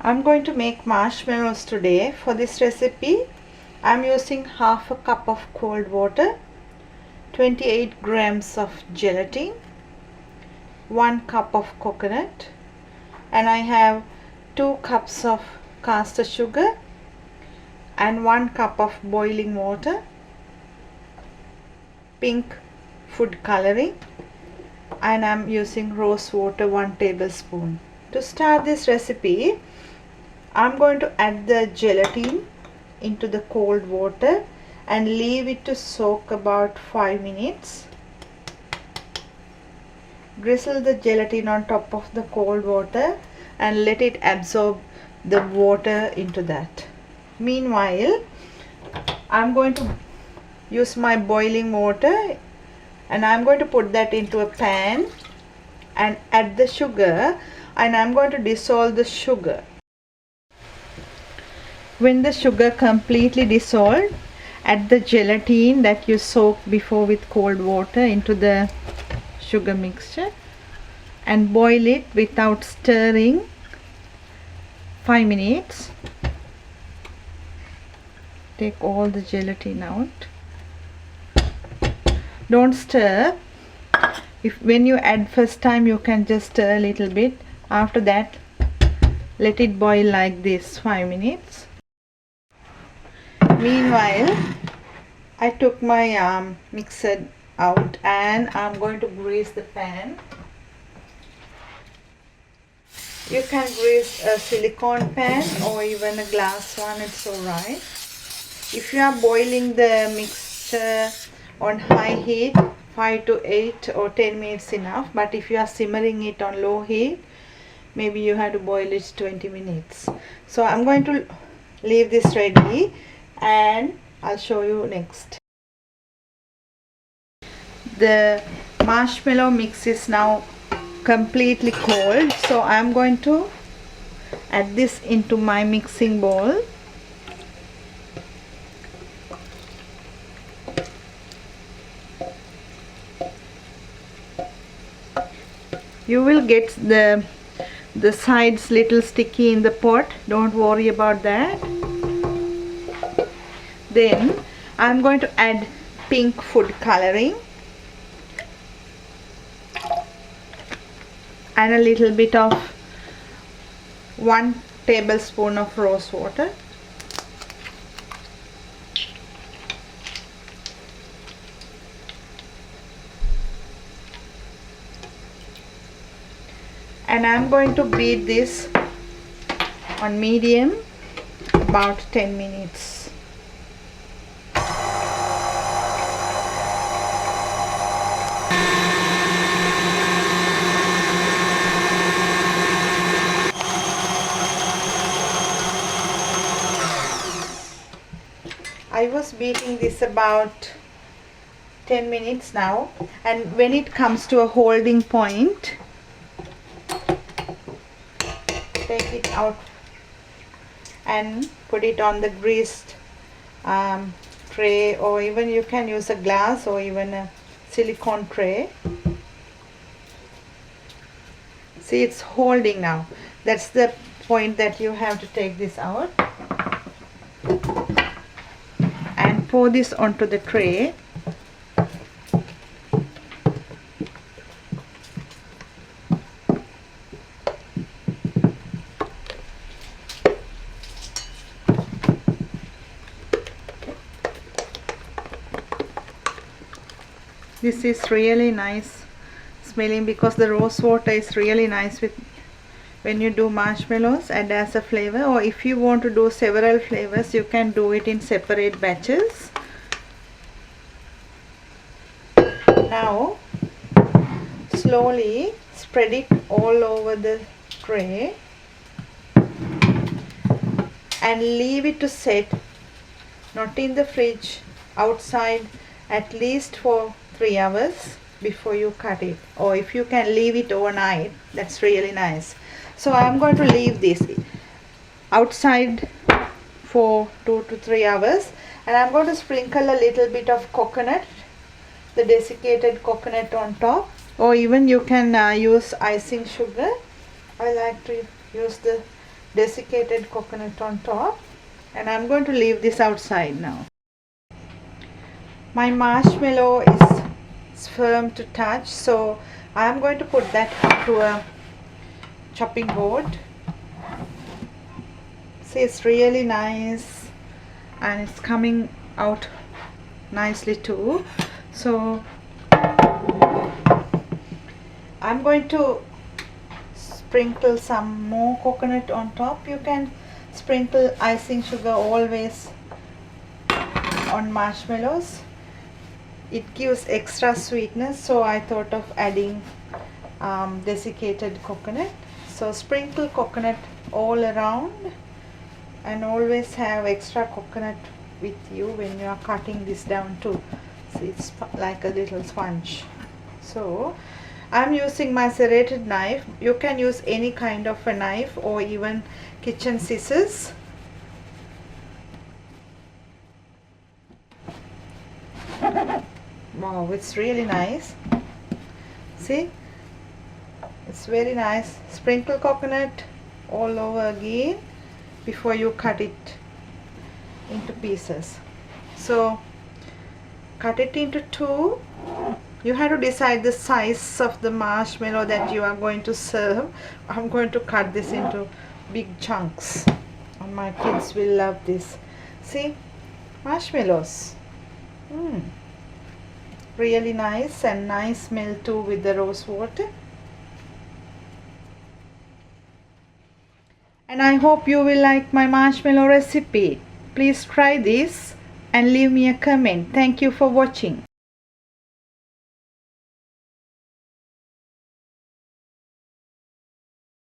I'm going to make marshmallows today. For this recipe, I'm using half a cup of cold water, 28 grams of gelatin, 1 cup of coconut, and I have 2 cups of caster sugar and 1 cup of boiling water, pink food coloring, and I'm using rose water 1 tablespoon. To start this recipe, I'm going to add the gelatin into the cold water and leave it to soak about 5 minutes. Drizzle the gelatin on top of the cold water and let it absorb the water into that. Meanwhile, I'm going to use my boiling water and I'm going to put that into a pan and add the sugar, and I'm going to dissolve the sugar. When the sugar completely dissolved, add the gelatin that you soaked before with cold water into the sugar mixture and boil it without stirring 5 minutes. Take all the gelatin out. Don't stir. When you add first time, you can just stir a little bit. After that, let it boil like this 5 minutes. Meanwhile, I took my mixer out and I'm going to grease the pan. You can grease a silicone pan or even a glass one, it's alright. If you are boiling the mixture on high heat, 5 to 8 or 10 minutes enough, but if you are simmering it on low heat, maybe you have to boil it 20 minutes. So I'm going to leave this ready and I'll show you next. The marshmallow mix is now completely cold, so I'm going to add this into my mixing bowl. You will get the sides little sticky in the pot, don't worry about that. Then I'm going to add pink food coloring and a little bit of 1 tablespoon of rose water. And I'm going to beat this on medium about 10 minutes. I was beating this about 10 minutes now, and when it comes to a holding point, take it out and put it on the greased tray, or even you can use a glass or even a silicone tray. See, it's holding now. That's the point that you have to take this out and pour this onto the tray. This is really nice smelling because the rose water is really nice with when you do marshmallows and as a flavor, or if you want to do several flavors, you can do it in separate batches. Now slowly spread it all over the tray and leave it to set, not in the fridge, outside at least for 3 hours before you cut it, or if you can leave it overnight, that's really nice. So I'm going to leave this outside for 2 to 3 hours, and I'm going to sprinkle a little bit of coconut, the desiccated coconut on top, or even you can use icing sugar. I like to use the desiccated coconut on top, and I'm going to leave this outside now. My marshmallow is firm to touch, so I'm going to put that to a chopping board. See, it's really nice and it's coming out nicely too. So I'm going to sprinkle some more coconut on top. You can sprinkle icing sugar always on marshmallows. It gives extra sweetness, so I thought of adding desiccated coconut. So sprinkle coconut all around, and always have extra coconut with you when you are cutting this down too. See, it's like a little sponge. So I'm using my serrated knife. You can use any kind of a knife or even kitchen scissors. Wow, it's really nice. See, it's very nice. Sprinkle coconut all over again before you cut it into pieces. So cut it into two. You have to decide the size of the marshmallow that you are going to serve. I'm going to cut this into big chunks, and my kids will love this. See, marshmallows. Really nice, and nice smell too with the rose water. And I hope you will like my marshmallow recipe. Please try this and leave me a comment. Thank you for watching.